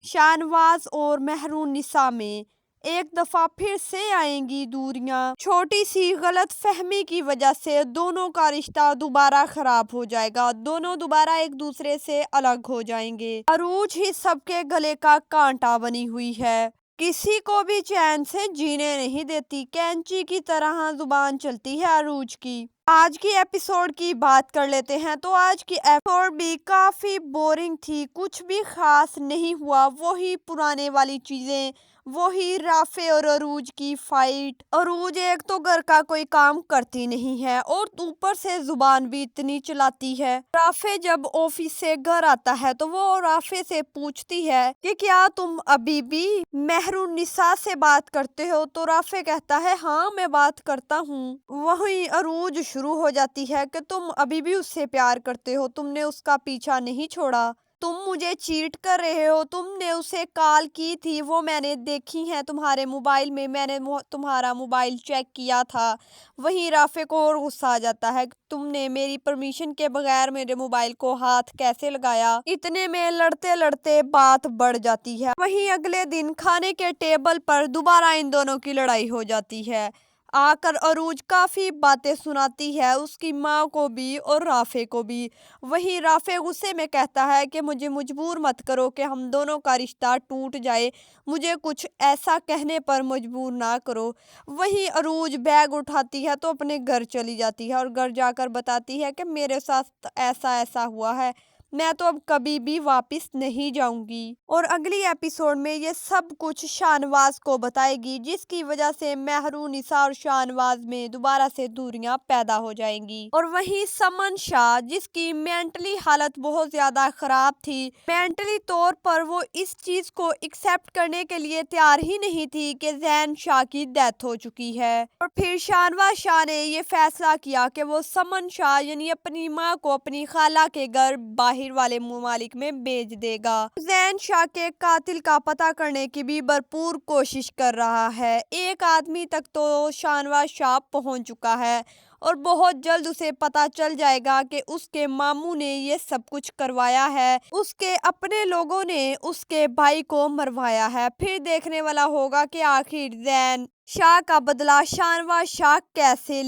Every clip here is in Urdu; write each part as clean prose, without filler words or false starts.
شاہنواز اور مہرونِسا میں ایک دفعہ پھر سے آئیں گی دوریاں۔ چھوٹی سی غلط فہمی کی وجہ سے دونوں کا رشتہ دوبارہ خراب ہو جائے گا، دونوں دوبارہ ایک دوسرے سے الگ ہو جائیں گے۔ عروج ہی سب کے گلے کا کانٹا بنی ہوئی ہے، کسی کو بھی چین سے جینے نہیں دیتی، کینچی کی طرح زبان چلتی ہے عروج کی۔ آج کی ایپیسوڈ کی بات کر لیتے ہیں تو آج کی ایپیسوڈ بھی کافی بورنگ تھی، کچھ بھی خاص نہیں ہوا، وہی پرانے والی چیزیں، وہی رافع اور عروج کی فائٹ۔ عروج ایک تو گھر کا کوئی کام کرتی نہیں ہے اور اوپر سے زبان بھی اتنی چلاتی ہے۔ رافع جب آفس سے گھر آتا ہے تو وہ رافع سے پوچھتی ہے کہ کیا تم ابھی بھی مہرونِسا سے بات کرتے ہو؟ تو رافع کہتا ہے ہاں میں بات کرتا ہوں۔ وہیں عروج شروع ہو جاتی ہے کہ تم ابھی بھی اس سے پیار کرتے ہو، تم نے اس کا پیچھا نہیں چھوڑا، تم مجھے چیٹ کر رہے ہو، تم نے اسے کال کی تھی، وہ میں نے دیکھی ہیں تمہارے موبائل میں نے تمہارا موبائل چیک کیا تھا۔ وہیں رافع کو اور غصہ آ جاتا ہے کہ تم نے میری پرمیشن کے بغیر میرے موبائل کو ہاتھ کیسے لگایا؟ اتنے میں لڑتے لڑتے بات بڑھ جاتی ہے۔ وہیں اگلے دن کھانے کے ٹیبل پر دوبارہ ان دونوں کی لڑائی ہو جاتی ہے۔ آ کر عروج کافی باتیں سناتی ہے، اس کی ماں کو بھی اور رافع کو بھی۔ وہیں رافع غصے میں کہتا ہے کہ مجھے مجبور مت کرو کہ ہم دونوں کا رشتہ ٹوٹ جائے، مجھے کچھ ایسا کہنے پر مجبور نہ کرو۔ وہیں عروج بیگ اٹھاتی ہے تو اپنے گھر چلی جاتی ہے اور گھر جا کر بتاتی ہے کہ میرے ساتھ ایسا ایسا ہوا ہے، میں تو اب کبھی بھی واپس نہیں جاؤں گی۔ اور اگلی ایپیسوڈ میں یہ سب کچھ شاہنواز کو بتائے گی، جس کی وجہ سے مہرونِسا اور شاہنواز میں دوبارہ سے دوریاں پیدا ہو جائیں گی۔ اور وہیں سمن شاہ، جس کی مینٹلی حالت بہت زیادہ خراب تھی، مینٹلی طور پر وہ اس چیز کو ایکسیپٹ کرنے کے لیے تیار ہی نہیں تھی کہ زین شاہ کی ڈیتھ ہو چکی ہے۔ اور پھر شاہنواز شاہ نے یہ فیصلہ کیا کہ وہ سمن شاہ یعنی اپنی ماں کو اپنی خالہ کے گھر باہر والے ممالک میں بھیج دے گا۔ زین شاہ کے قاتل کا پتہ کرنے کی بھی بھرپور کوشش کر رہا ہے۔ ایک آدمی تک تو شاہنواز شاہ پہنچ چکا ہے اور بہت جلد اسے پتہ چل جائے گا کہ اس کے ماموں نے یہ سب کچھ کروایا ہے، اس کے اپنے لوگوں نے اس کے بھائی کو مروایا ہے۔ پھر دیکھنے والا ہوگا کہ آخر زین شاہ کا بدلہ شاہنواز شاہ کیسے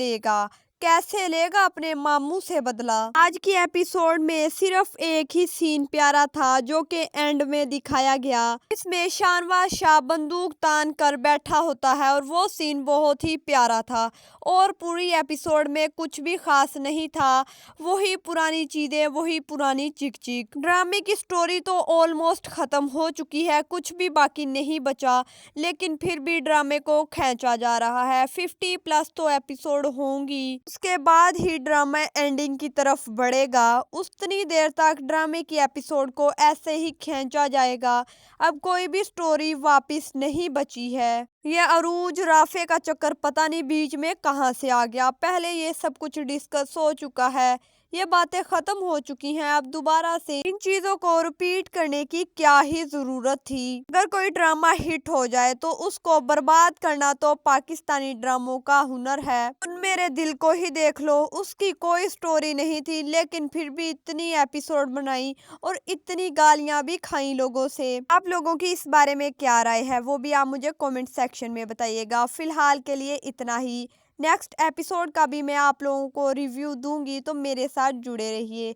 لے گا اپنے ماموں سے بدلہ۔ آج کی ایپیسوڈ میں صرف ایک ہی سین پیارا تھا جو کہ اینڈ میں دکھایا گیا، اس میں شاہنواز شاہ بندوق تان کر بیٹھا ہوتا ہے اور وہ سین بہت ہی پیارا تھا۔ اور پوری ایپیسوڈ میں کچھ بھی خاص نہیں تھا، وہی پرانی چیزیں، وہی پرانی چک چک۔ ڈرامے کی سٹوری تو آلموسٹ ختم ہو چکی ہے، کچھ بھی باقی نہیں بچا، لیکن پھر بھی ڈرامے کو کھینچا جا رہا ہے۔ 50+ تو ایپیسوڈ ہوں گی، اس کے بعد ہی ڈرامہ اینڈنگ کی طرف بڑھے گا، اتنی دیر تک ڈرامے کی ایپیسوڈ کو ایسے ہی کھینچا جائے گا، اب کوئی بھی سٹوری واپس نہیں بچی ہے۔ یہ عروج رافع کا چکر پتہ نہیں بیچ میں کہاں سے آ گیا، پہلے یہ سب کچھ ڈسکس ہو چکا ہے، یہ باتیں ختم ہو چکی ہیں، اب دوبارہ سے ان چیزوں کو ریپیٹ کرنے کی کیا ہی ضرورت تھی۔ اگر کوئی ڈرامہ ہٹ ہو جائے تو اس کو برباد کرنا تو پاکستانی ڈراموں کا ہنر ہے۔ میرے دل کو ہی دیکھ لو، اس کی کوئی سٹوری نہیں تھی لیکن پھر بھی اتنی ایپیسوڈ بنائی اور اتنی گالیاں بھی کھائیں لوگوں سے۔ آپ لوگوں کی اس بارے میں کیا رائے ہے وہ بھی آپ مجھے کومنٹ سیکشن میں بتائیے گا۔ فی الحال کے لیے اتنا ہی، نیکسٹ ایپیسوڈ کا بھی میں آپ لوگوں کو ریویو دوں گی تو میرے ساتھ جڑے رہیے۔